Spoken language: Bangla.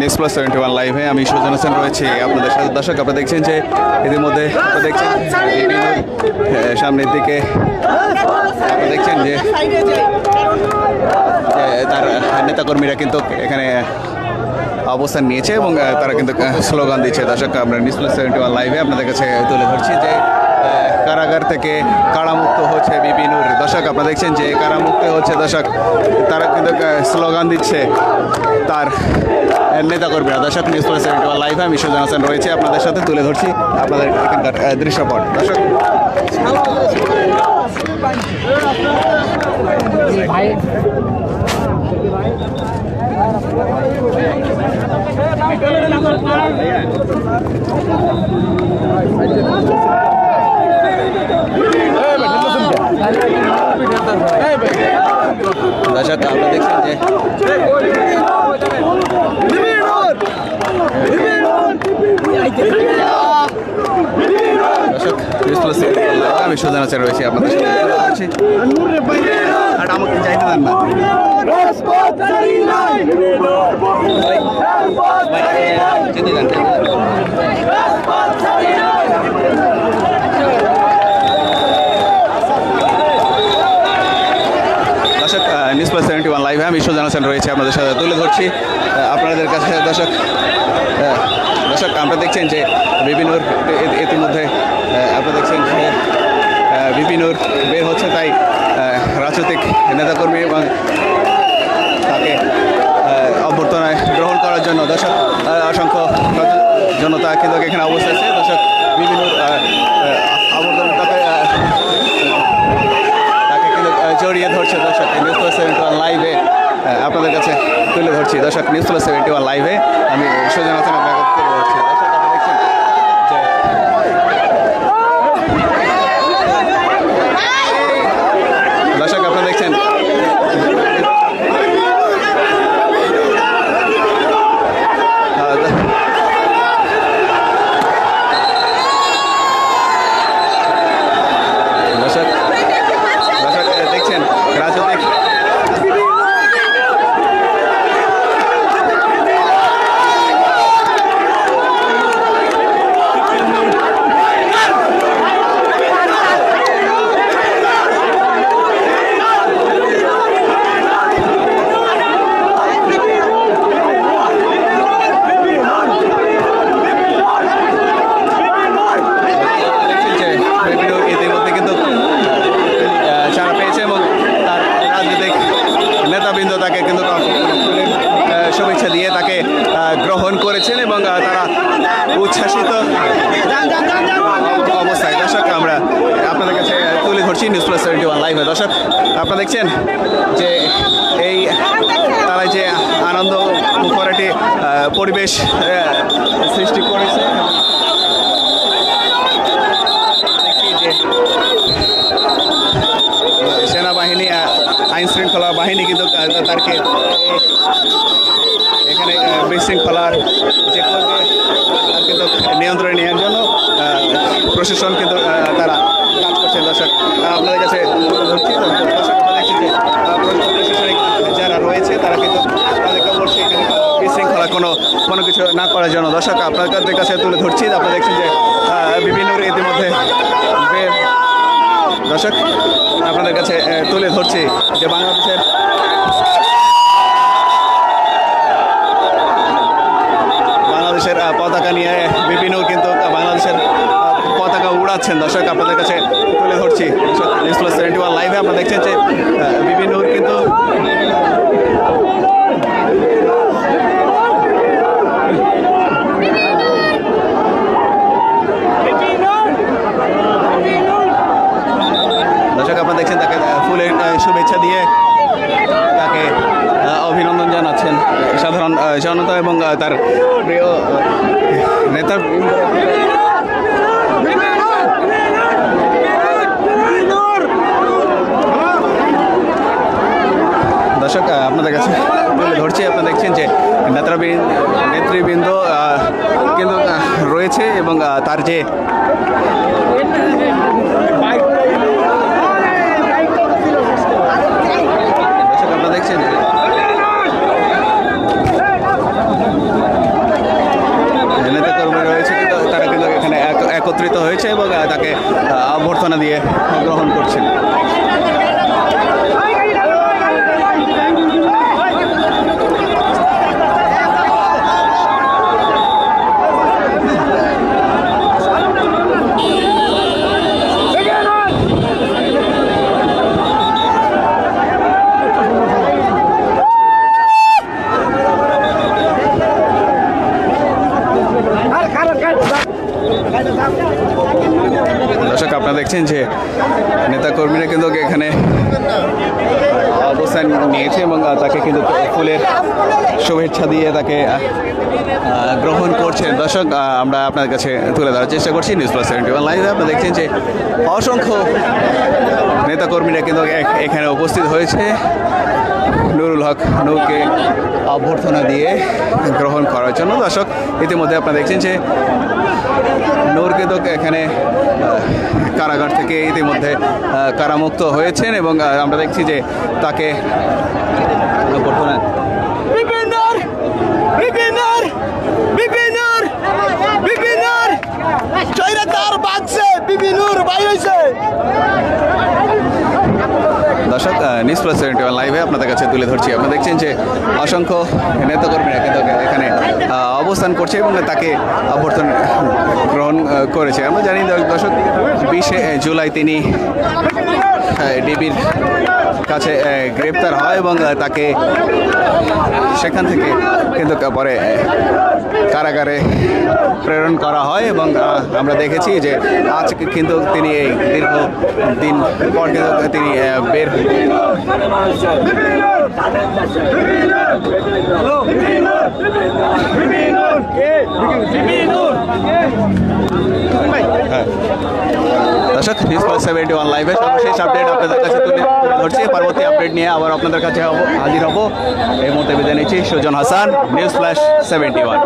নেক্সট প্লাস 71 লাইভে আমি সুজন হোসেন রয়েছি আপনাদের সাথে। দর্শক আপনারা দেখছেন যে ইতিমধ্যে আপনারা দেখছেন সামনের দিকে আপনারা দেখছেন যে তার নেতাকর্মীরা কিন্তু এখানে অবস্থান নিয়েছে এবং তারা কিন্তু স্লোগান দিচ্ছে। দর্শক আমরা নিউজ প্লাস 71 লাইভে আপনাদের কাছে তুলে ধরছি যে কারাগার থেকে কারামুক্ত হচ্ছে বিপি নূর। দর্শক আপনারা দেখছেন যে কারামুক্ত হচ্ছে। দর্শক তারা কিন্তু স্লোগান দিচ্ছে তার নেতাকর্মীরা। দর্শক নিউজ প্লাস 71 লাইভে আমি সুজন হোসেন রয়েছে আপনাদের সাথে তুলে ধরছি আপনাদের এখানকার দৃশ্যপট। দর্শক দর্শক আপনারা দেখছেন যে আমি সুজন হোসেন রয়েছি আপনাদের সাথে আর আমাকে যাইতে দেন না। দর্শক নিউজ প্লাস 71 লাইভে আমি সুজন হোসেন রয়েছে আপনাদের সাথে তুলে ধরছি আপনাদের কাছে। দর্শক দর্শক আপনারা দেখছেন যে বিপি নূর ইতিমধ্যে আপনারা দেখছেন যে বিপি নূর বের হচ্ছে, তাই রাজনৈতিক নেতাকর্মী এবং তাকে অভ্যর্থনায় গ্রহণ করার জন্য দর্শক অসংখ্য জনতা কিন্তু এখানে অবস্থা আছে। দর্শক বিপি নূর তাকে কিন্তু জড়িয়ে ধরছে। দর্শক নিউজ প্লাস 71 লাইভে আপনাদের কাছে তুলে ধরছি। দর্শক নিউজ প্লাস 71 লাইভে আমি সুজন হোসেন আপনাকে তুলে ধরছি। দর্শক আপনারা দেখছেন দর্শক আপনারা দেখছেন দেখছেন রাজনৈতিক ইতিমধ্যে কিন্তু সারা পেয়েছে এবং তার রাজনৈতিক নেতাবৃন্দ তাকে কিন্তু শুভেচ্ছা দিয়ে তাকে গ্রহণ করেছেন এবং তারা উচ্ছ্বাসিত অবস্থায়। দর্শক আমরা আপনাদের কাছে তুলে ধরছি নিউজ প্লাস 71 লাইভে। দর্শক আপনারা দেখছেন যে এই তারা যে আনন্দ মুখর একটি পরিবেশ সৃষ্টি করেছে। সেনাবাহিনী আইন শৃঙ্খলা বাহিনী কিন্তু তাকে এখানে বিশৃঙ্খলার যে করবে তার কিন্তু নিয়ন্ত্রণে নেওয়ার জন্য প্রশাসন কিন্তু তারা কাজ করছেন। দর্শক আপনাদের কাছে ধরছি। দর্শক আপনারা দেখছেন যে প্রশাসনিক যারা রয়েছে তারা কিন্তু তাদেরকে বলছে এখানে বিশৃঙ্খলা কোনো কিছু না করার জন্য। দর্শক আপনাদের কাছে তুলে ধরছি। আপনারা দেখছেন যে বিভিন্ন ইতিমধ্যে দর্শক আপনাদের কাছে তুলে ধরছি যে বাংলাদেশের পতাকা নিয়ে বিপি নূর কিন্তু বাংলাদেশের পতাকা উড়াচ্ছেন। দর্শক আপনাদের কাছে তুলে ধরছি নিউজ প্লাস 71 লাইভে আপনারা দেখছেন যে বিপি নূর কিন্তু দর্শক আপনারা দেখছেন তাকে ফুলের শুভেচ্ছা দিয়ে তাকে অভিনন্দন জানাচ্ছেন সাধারণ জনতা এবং তার প্রিয় নেতা। দর্শক আপনাদের কাছে তুলে ধরছি। আপনারা দেখছেন যে নেতৃবৃন্দ কিন্তু রয়েছে এবং তার যে দেখছেন যে নেতাকর্মীরা কিন্তু এখানে অবস্থান নিয়েছে এবং তাকে কিন্তু ফুলের শুভেচ্ছা দিয়ে তাকে গ্রহণ করছেন। দর্শক, আমরা আপনার কাছে তুলে ধরার চেষ্টা করছি নিউজ+71 লাইভে। আপনারা দেখছেন যে অসংখ্য নেতাকর্মীরা কিন্তু এখানে উপস্থিত হয়েছে নুরুল হক নূরকে অভ্যর্থনা দিয়ে গ্রহণ করার জন্য। দর্শক, ইতিমধ্যে আপনারা দেখছেন যে নূর কিন্তু এখানে কারাগার থেকে ইতিমধ্যে কারামুক্ত হয়েছেন এবং আমরা দেখছি যে তাকে অভ্যর্থনা দর্শক, নিউজ+71 লাইভে আপনাদের কাছে তুলে ধরছি। আপনারা দেখছেন যে অসংখ্য নেতাকর্মীরা কিন্তু এখানে অবস্থান করছে এবং তাকে অভ্যর্থনা গ্রহণ করেছে। আমরা জানি দর্শক, 20শে জুলাই তিনি ডিবির কাছে গ্রেপ্তার হয় এবং তাকে সেখান থেকে কিন্তু পরে কারাগারে প্রেরণ করা হয় এবং আমরা দেখেছি যে আজ কিন্তু তিনি এই দীর্ঘ দিন পর কিন্তু তিনি বের দর্শক, নিউজ+71 লাইভে সর্বশেষ আপডেট আপনাদের কাছে তুলে ধরছি। পরবর্তী আপডেট নিয়ে আবার আপনাদের কাছে হাজির হব। এই মুহূর্তে বিদায় নিচ্ছি। সুজন হাসান, নিউজ+71।